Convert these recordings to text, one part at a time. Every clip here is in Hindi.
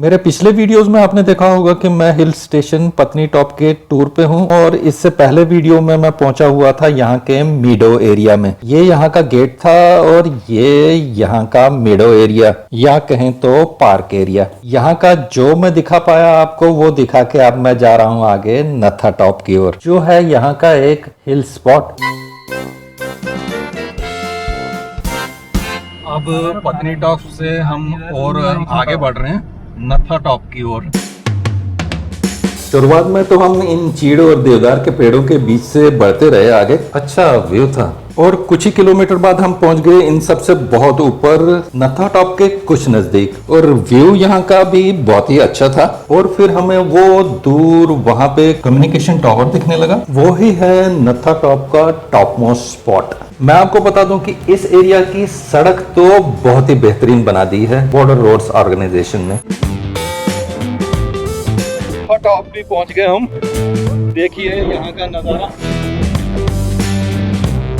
मेरे पिछले वीडियोस में आपने देखा होगा कि मैं हिल स्टेशन पत्नीटॉप के टूर पे हूं और इससे पहले वीडियो में मैं पहुंचा हुआ था यहाँ के मीडो एरिया में। ये यहाँ का गेट था और ये यहाँ का मीडो एरिया या कहें तो पार्क एरिया। यहाँ का जो मैं दिखा पाया आपको वो दिखा के अब मैं जा रहा हूँ आगे नथा टॉप की ओर, जो है यहाँ का एक हिल स्पॉट। अब पत्नीटॉप से हम और आगे बढ़ रहे हैं नथा टॉप की ओर। शुरुआत में तो हम इन चीड़ और देवदार के पेड़ों के बीच से बढ़ते रहे आगे। अच्छा व्यू था और कुछ ही किलोमीटर बाद हम पहुंच गए इन सबसे बहुत ऊपर नथा टॉप के कुछ नजदीक, और व्यू यहाँ का भी बहुत ही अच्छा था। और फिर हमें वो दूर वहां पे कम्युनिकेशन टावर दिखने लगा, वो ही है नथा टॉप का टॉप मोस्ट स्पॉट। मैं आपको बता दूं कि इस एरिया की सड़क तो बहुत ही बेहतरीन बना दी है बॉर्डर रोड्स ऑर्गेनाइजेशन ने। टॉप भी पहुंच गए हम। देखिए यहाँ का नजारा।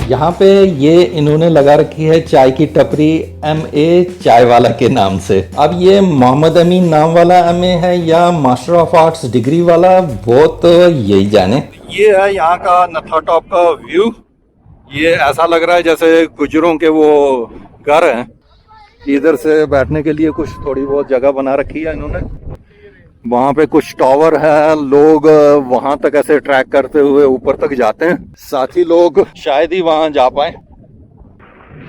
यहाँ पे ये इन्होंने लगा रखी है चाय की टपरी MA चाय वाला के नाम से। अब ये मोहम्मद अमीन नाम वाला MA है या मास्टर ऑफ आर्ट्स डिग्री वाला, वो तो यही जाने। ये है यहाँ का नथा टॉप का व्यू। ये ऐसा लग रहा है जैसे गुजरों के वो घर हैं। इधर से बैठने के लिए कुछ थोड़ी बहुत जगह बना रखी है इन्होंने। वहाँ पे कुछ टावर है, लोग वहाँ तक ऐसे ट्रैक करते हुए ऊपर तक जाते हैं। साथी लोग शायद ही वहाँ जा पाए।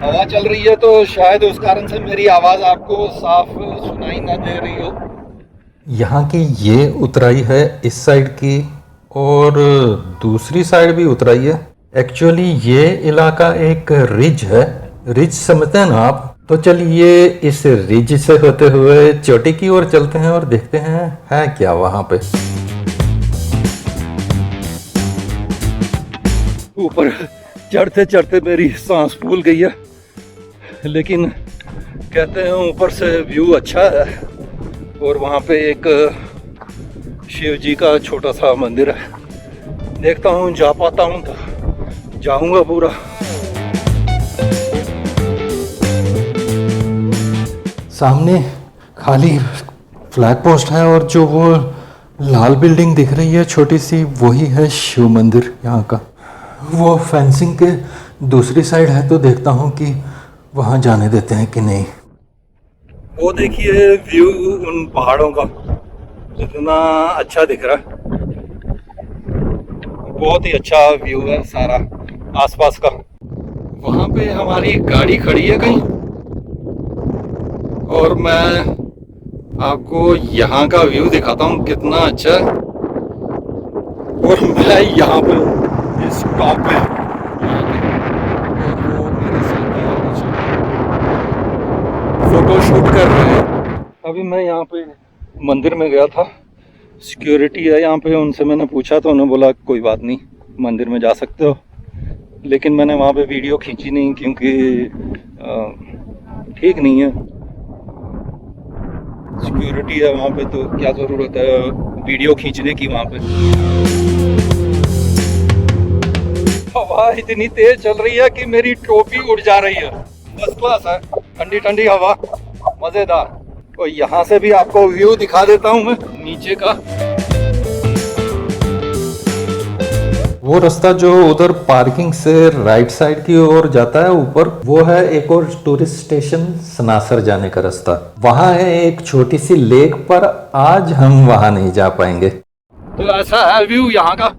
हवा चल रही है तो शायद उस कारण से मेरी आवाज आपको साफ सुनाई ना दे रही हो। यहाँ की ये उतराई है इस साइड की और दूसरी साइड भी उतराई है। एक्चुअली ये इलाका एक रिज है, रिज समझते हैं ना आप। तो चलिए इस रिज से होते हुए चोटी की ओर चलते हैं और देखते हैं है क्या वहां पे। ऊपर चढ़ते चढ़ते मेरी सांस फूल गई है, लेकिन कहते हैं ऊपर से व्यू अच्छा है। और वहां पे एक शिव जी का छोटा सा मंदिर है। देखता हूँ जा पाता हूँ तो जाऊंगा पूरा। सामने खाली फ्लैग पोस्ट है और जो वो लाल बिल्डिंग दिख रही है छोटी सी, वही है शिव मंदिर यहाँ का। वो फेंसिंग के दूसरी साइड है तो देखता हूँ कि वहाँ जाने देते हैं कि नहीं। वो देखिए व्यू उन पहाड़ों का कितना अच्छा दिख रहा है। बहुत ही अच्छा व्यू है सारा आसपास का। वहाँ पे हमारी गाड़ी खड़ी है कहीं और मैं आपको यहाँ का व्यू दिखाता हूँ कितना अच्छा है। और मैं यहाँ पे इस टॉप पे फोटो शूट कर रहे हैं। अभी मैं यहाँ पे मंदिर में गया था, सिक्योरिटी है यहाँ पे, उनसे मैंने पूछा तो उन्होंने बोला कोई बात नहीं मंदिर में जा सकते हो। लेकिन मैंने वहाँ पे वीडियो खींची नहीं क्योंकि ठीक नहीं है, सिक्योरिटी है वहाँ पे तो क्या ज़रूरत है वीडियो खींचने की वहाँ पे। हवा इतनी तेज चल रही है कि मेरी टोपी उड़ जा रही है। फर्स्ट क्लास है, ठंडी ठंडी हवा, मज़ेदार। और यहाँ से भी आपको व्यू दिखा देता हूँ मैं नीचे का। वो रास्ता जो उधर पार्किंग से राइट साइड की ओर जाता है ऊपर, वो है एक और टूरिस्ट स्टेशन सनासर जाने का रास्ता। वहाँ है एक छोटी सी लेक, पर आज हम वहाँ नहीं जा पाएंगे। तो ऐसा है व्यू यहाँ का।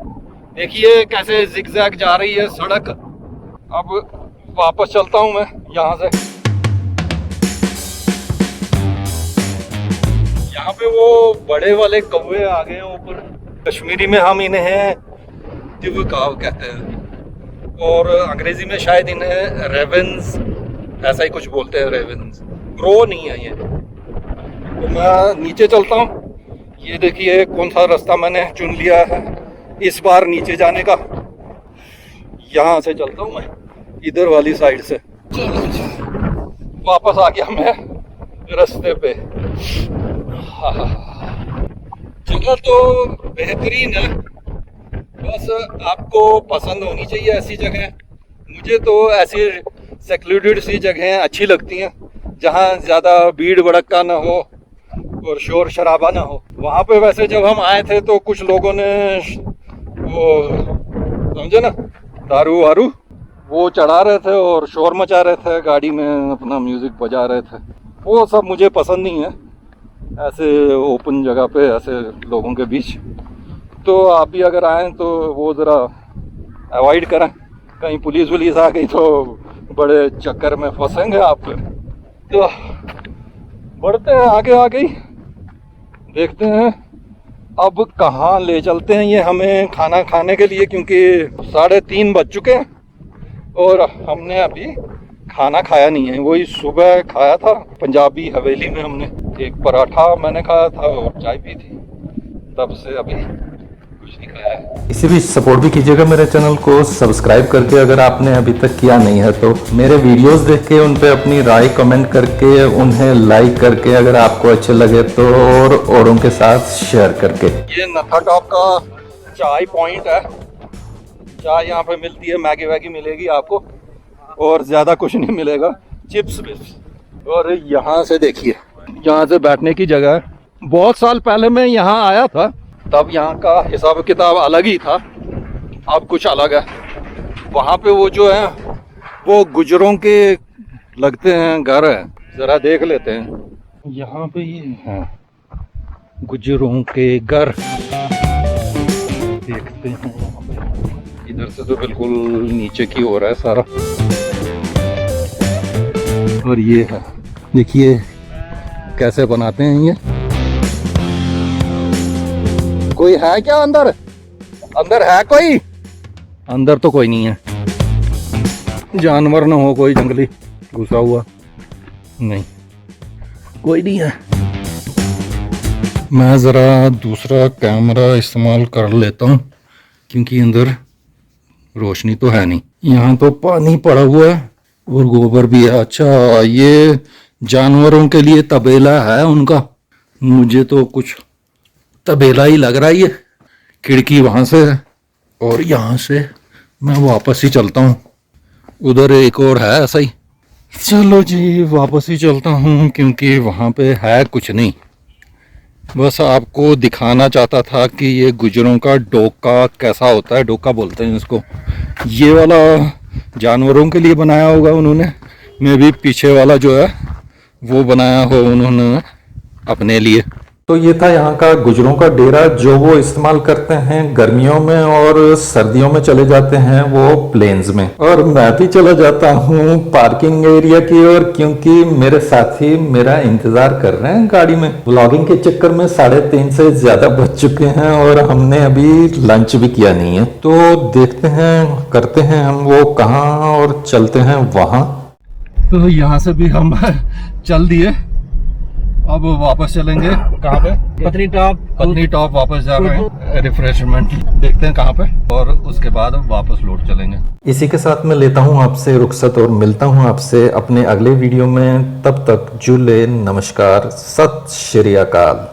देखिए कैसे जिगजैग जा रही है सड़क। अब वापस चलता हूँ मैं यहाँ से। यहाँ पे वो बड़े वाले कौवे आ गए हैं ऊपर। कश्मीरी में हम इन्हें दिवकाव कहते हैं और अंग्रेजी में शायद इन्हें रेवेंस ऐसा ही कुछ बोलते हैं। रेवेंस क्रो नहीं है ये। तो मैं नीचे चलता हूँ। ये देखिए कौन सा रास्ता मैंने चुन लिया है इस बार नीचे जाने का। यहाँ से चलता हूँ मैं इधर वाली साइड से। वापस आ गया मैं रास्ते पे। जगह तो बेहतरीन है, बस आपको पसंद होनी चाहिए ऐसी जगह। मुझे तो ऐसी सेक्लूडेड सी जगहें अच्छी लगती हैं जहाँ ज़्यादा भीड़ भड़का ना हो और शोर शराबा ना हो। वहाँ पे वैसे जब हम आए थे तो कुछ लोगों ने वो समझे ना, दारू वारू वो चढ़ा रहे थे और शोर मचा रहे थे, गाड़ी में अपना म्यूजिक बजा रहे थे। वो सब मुझे पसंद नहीं है ऐसे ओपन जगह पे ऐसे लोगों के बीच। तो आप भी अगर आएँ तो वो ज़रा अवॉइड करें, कहीं पुलिस वुलिस आ गई तो बड़े चक्कर में फंसेंगे आप। तो बढ़ते हैं आगे आगे ही, देखते हैं अब कहाँ ले चलते हैं ये हमें खाना खाने के लिए, क्योंकि 3:30 बज चुके हैं और हमने अभी खाना खाया नहीं है। वही सुबह खाया था पंजाबी हवेली में, हमने एक पराठा मैंने खाया था और चाय पी थी, तब से अभी कुछ नहीं खाया है। इसी बीच सपोर्ट भी कीजिएगा मेरे चैनल को सब्सक्राइब करके, अगर आपने अभी तक किया नहीं है तो मेरे वीडियोस देख के उन पे अपनी राय कमेंट करके, उन्हें लाइक करके अगर आपको अच्छे लगे तो, और औरों के साथ शेयर करके। ये नथा टॉप का चाय पॉइंट है। चाय यहाँ पे मिलती है, मैगी वैगी मिलेगी आपको और ज़्यादा कुछ नहीं मिलेगा, चिप्स विप्स। और यहाँ से देखिए, यहाँ से बैठने की जगह है। बहुत साल पहले मैं यहाँ आया था, तब यहाँ का हिसाब किताब अलग ही था, अब कुछ अलग है। वहाँ पे वो जो है वो गुजरों के लगते हैं घर है, ज़रा देख लेते हैं। यहाँ पे ये है गुजरों के घर, देखते हैं यहाँ पे। इधर से तो बिल्कुल नीचे की ओर है सारा। और ये है, देखिए कैसे बनाते हैं ये। कोई है क्या अंदर? अंदर है कोई? अंदर तो कोई नहीं है, जानवर ना हो कोई जंगली घुसा हुआ, नहीं कोई नहीं है। मैं ज़रा दूसरा कैमरा इस्तेमाल कर लेता हूँ क्योंकि अंदर रोशनी तो है नहीं। यहाँ तो पानी पड़ा हुआ है और गोबर भी है। अच्छा, ये जानवरों के लिए तबेला है उनका, मुझे तो कुछ तबेला ही लग रहा है। ये खिड़की वहाँ से है और यहाँ से मैं वापस ही चलता हूँ। उधर एक और है ऐसा ही। चलो जी वापस ही चलता हूँ क्योंकि वहाँ पे है कुछ नहीं। बस आपको दिखाना चाहता था कि ये गुजरों का डोका कैसा होता है, डोका बोलते हैं इसको। ये वाला जानवरों के लिए बनाया होगा उन्होंने, मे भी पीछे वाला जो है वो बनाया हो उन्होंने अपने लिए। तो ये था यहाँ का गुजरों का डेरा, जो वो इस्तेमाल करते हैं गर्मियों में, और सर्दियों में चले जाते हैं वो प्लेन्स में। और मैं भी चला जाता हूँ पार्किंग एरिया की ओर, क्योंकि मेरे साथी मेरा इंतजार कर रहे हैं गाड़ी में। व्लॉगिंग के चक्कर में 3:30 से ज्यादा बज चुके हैं और हमने अभी लंच भी किया नहीं है। तो देखते हैं, करते हैं हम वो कहाँ और चलते हैं वहाँ। तो यहाँ से भी हम चल दिए, अब वापस चलेंगे कहाँ पे? पत्नी टॉप वापस जा रहे हैं, रिफ्रेशमेंट देखते हैं कहाँ पे, और उसके बाद वापस लौट चलेंगे। इसी के साथ मैं लेता हूँ आपसे रुखसत और मिलता हूँ आपसे अपने अगले वीडियो में। तब तक जुले, नमस्कार, सत श्री अकाल।